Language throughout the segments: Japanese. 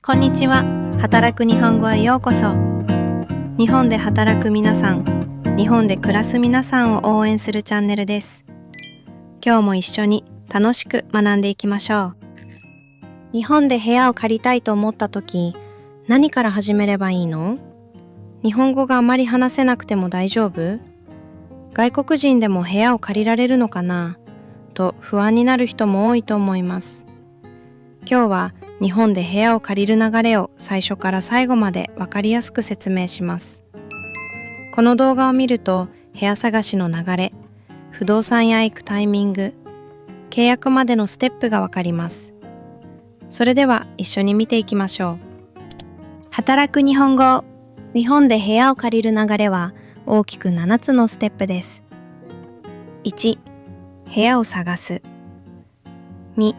こんにちは。働く日本語へようこそ。日本で働く皆さん、日本で暮らす皆さんを応援するチャンネルです。今日も一緒に楽しく学んでいきましょう。日本で部屋を借りたいと思ったとき、何から始めればいいの？日本語があまり話せなくても大丈夫？外国人でも部屋を借りられるのかな？と不安になる人も多いと思います。今日は日本で部屋を借りる流れを最初から最後までわかりやすく説明します。この動画を見ると部屋探しの流れ、不動産屋へ行くタイミング、契約までのステップがわかります。それでは一緒に見ていきましょう。働く日本語。日本で部屋を借りる流れは大きく7つのステップです。1、部屋を探す。2、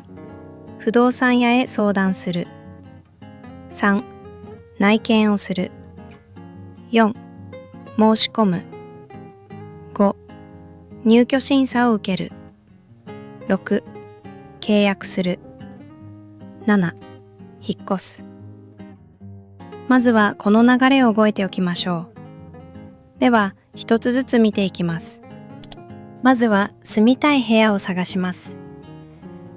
不動産屋へ相談する。3、内見をする。4、申し込む。5、入居審査を受ける。6、契約する。7、引っ越す。まずはこの流れを覚えておきましょう。では、一つずつ見ていきます。まずは住みたい部屋を探します。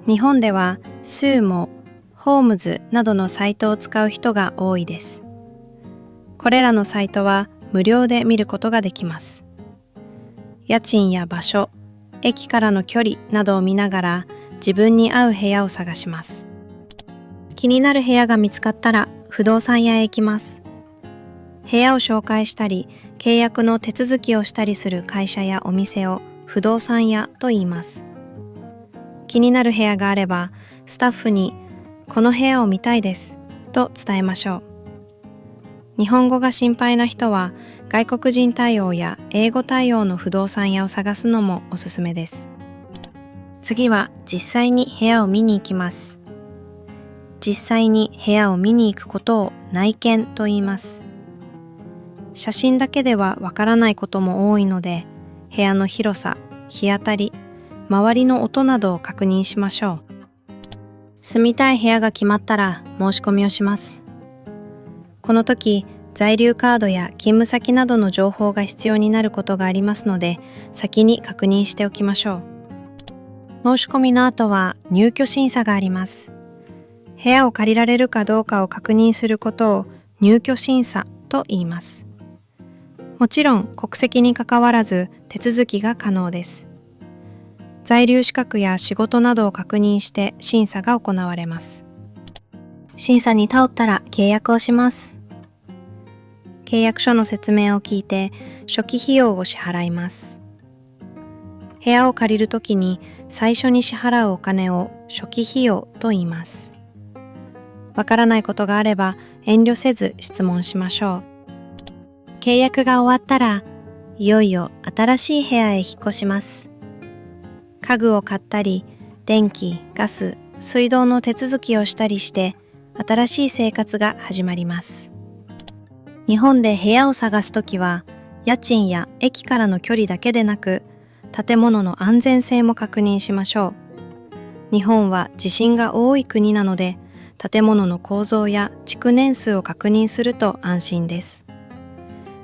日本ではスーモ、ホームズなどのサイトを使う人が多いです。これらのサイトは無料で見ることができます。家賃や場所、駅からの距離などを見ながら自分に合う部屋を探します。気になる部屋が見つかったら不動産屋へ行きます。部屋を紹介したり、契約の手続きをしたりする会社やお店を不動産屋と言います。気になる部屋があれば、スタッフにこの部屋を見たいですと伝えましょう。日本語が心配な人は外国人対応や英語対応の不動産屋を探すのもおすすめです。次は実際に部屋を見に行きます。実際に部屋を見に行くことを内見と言います。写真だけではわからないことも多いので、部屋の広さ、日当たり、周りの音などを確認しましょう。住みたい部屋が決まったら申し込みをします。この時、在留カードや勤務先などの情報が必要になることがありますので、先に確認しておきましょう。申し込みの後は入居審査があります。部屋を借りられるかどうかを確認することを入居審査と言います。もちろん国籍にかかわらず手続きが可能です。在留資格や仕事などを確認して審査が行われます。審査に通ったら契約をします。契約書の説明を聞いて初期費用を支払います。部屋を借りるときに最初に支払うお金を初期費用と言います。わからないことがあれば遠慮せず質問しましょう。契約が終わったらいよいよ新しい部屋へ引っ越します。家具を買ったり、電気、ガス、水道の手続きをしたりして新しい生活が始まります。日本で部屋を探すときは家賃や駅からの距離だけでなく建物の安全性も確認しましょう。日本は地震が多い国なので建物の構造や築年数を確認すると安心です。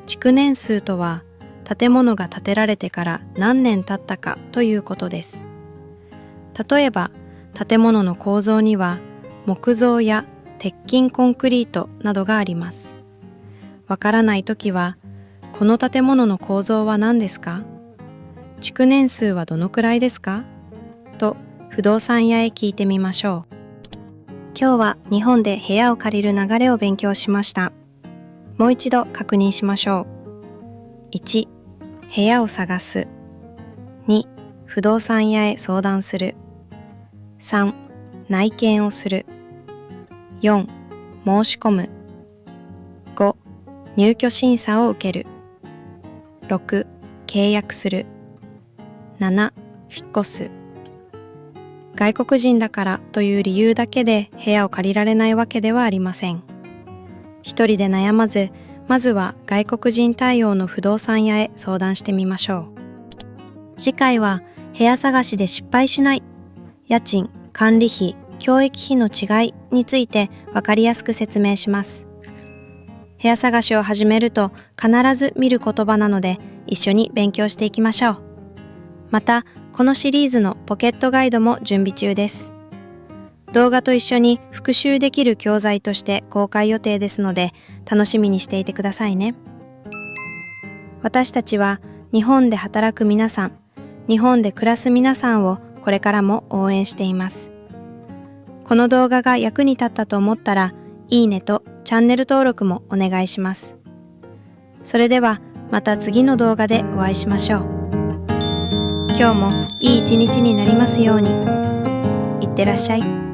築年数とは、建物が建てられてから何年経ったかということです。例えば、建物の構造には木造や鉄筋コンクリートなどがあります。わからないときは、この建物の構造は何ですか？築年数はどのくらいですか？と不動産屋へ聞いてみましょう。今日は日本で部屋を借りる流れを勉強しました。もう一度確認しましょう。1、部屋を探す。2、不動産屋へ相談する。3、内見をする。4、申し込む。5、入居審査を受ける。6、契約する。7、引っ越す。外国人だからという理由だけで部屋を借りられないわけではありません。一人で悩まず、まずは外国人対応の不動産屋へ相談してみましょう。次回は部屋探しで失敗しない、家賃、管理費、教育費の違いについてわかりやすく説明します。部屋探しを始めると必ず見る言葉なので一緒に勉強していきましょう。また、このシリーズのポケットガイドも準備中です。動画と一緒に復習できる教材として公開予定ですので楽しみにしていてくださいね。私たちは日本で働く皆さん、日本で暮らす皆さんをこれからも応援しています。この動画が役に立ったと思ったら、いいねとチャンネル登録もお願いします。それではまた次の動画でお会いしましょう。今日もいい一日になりますように。いってらっしゃい。